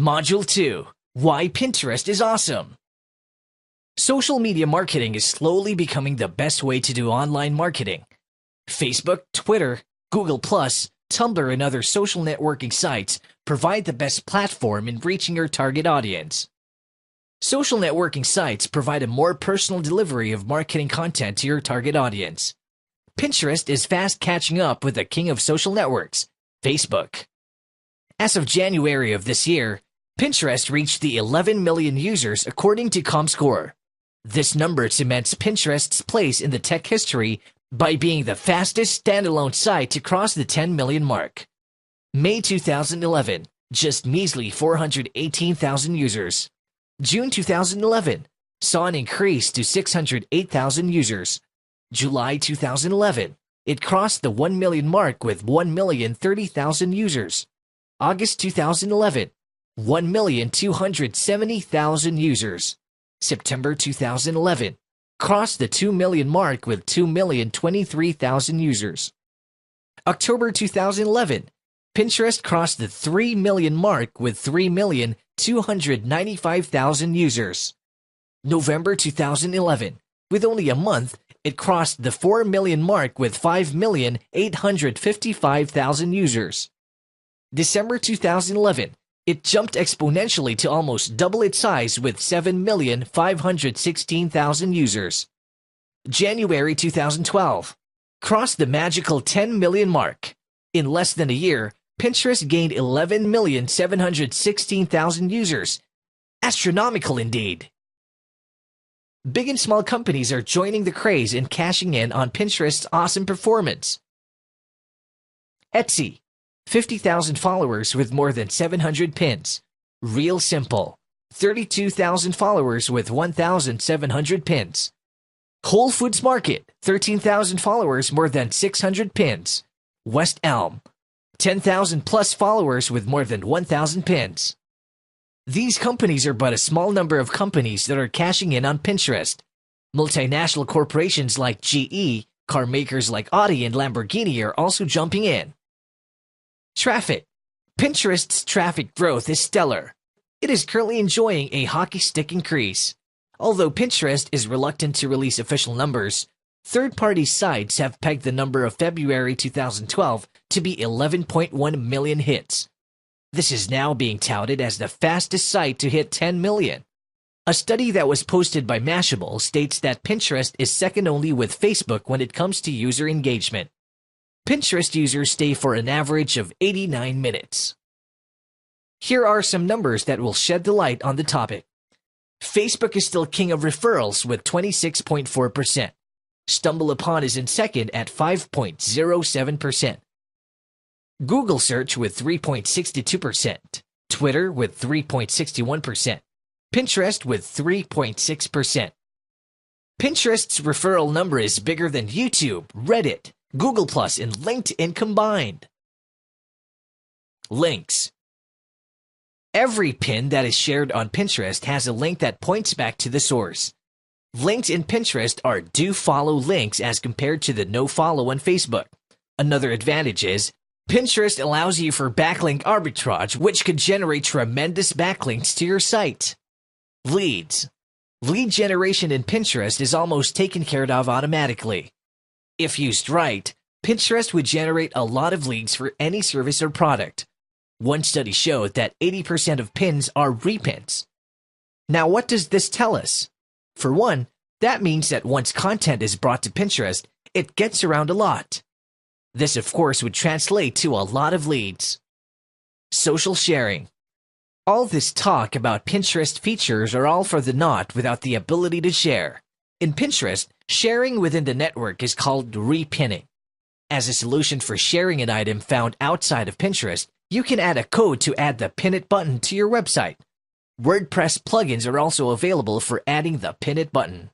Module 2. Why Pinterest is Awesome. Social media marketing is slowly becoming the best way to do online marketing. Facebook, Twitter, Google+, Tumblr, and other social networking sites provide the best platform in reaching your target audience. Social networking sites provide a more personal delivery of marketing content to your target audience. Pinterest is fast catching up with the king of social networks, Facebook. As of January of this year, Pinterest reached the 11 million users according to Comscore. This number cements Pinterest's place in the tech history by being the fastest standalone site to cross the 10 million mark. May 2011, just measly 418,000 users. June 2011, saw an increase to 608,000 users. July 2011, it crossed the 1 million mark with 1,030,000 users. August 2011, 1,270,000 users. September 2011, crossed the 2 million mark with 2,023,000 users. October 2011, Pinterest crossed the 3 million mark with 3,295,000 users. November 2011, with only a month, it crossed the 4 million mark with 5,855,000 users. December 2011, it jumped exponentially to almost double its size with 7,516,000 users. January 2012, crossed the magical 10 million mark. In less than a year, Pinterest gained 11,716,000 users. Astronomical indeed. Big and small companies are joining the craze and cashing in on Pinterest's awesome performance. Etsy, 50,000 followers with more than 700 pins. Real Simple, 32,000 followers with 1,700 pins. Whole Foods Market, 13,000 followers, more than 600 pins. West Elm, 10,000 plus followers with more than 1,000 pins. These companies are but a small number of companies that are cashing in on Pinterest. Multinational corporations like GE, car makers like Audi and Lamborghini are also jumping in. Traffic. Pinterest's traffic growth is stellar. It is currently enjoying a hockey stick increase. Although Pinterest is reluctant to release official numbers, third-party sites have pegged the number of February 2012 to be 11.1 million hits. This is now being touted as the fastest site to hit 10 million. A study that was posted by Mashable states that Pinterest is second only with Facebook when it comes to user engagement. Pinterest users stay for an average of 89 minutes. Here are some numbers that will shed the light on the topic. Facebook is still king of referrals with 26.4%. StumbleUpon is in second at 5.07%. Google search with 3.62%. Twitter with 3.61%. Pinterest with 3.6%. Pinterest's referral number is bigger than YouTube, Reddit, Google+, and LinkedIn combined. Links. Every pin that is shared on Pinterest has a link that points back to the source. Links in Pinterest are do-follow links as compared to the no-follow on Facebook. Another advantage is Pinterest allows you for backlink arbitrage, which could generate tremendous backlinks to your site. Leads. Lead generation in Pinterest is almost taken care of automatically. If used right, Pinterest would generate a lot of leads for any service or product. One study showed that 80% of pins are repins. Now, what does this tell us? For one, that means that once content is brought to Pinterest, it gets around a lot. This, of course, would translate to a lot of leads. Social sharing. All this talk about Pinterest features are all for the naught without the ability to share. In Pinterest, sharing within the network is called repinning. As a solution for sharing an item found outside of Pinterest, you can add a code to add the Pin It button to your website. WordPress plugins are also available for adding the Pin It button.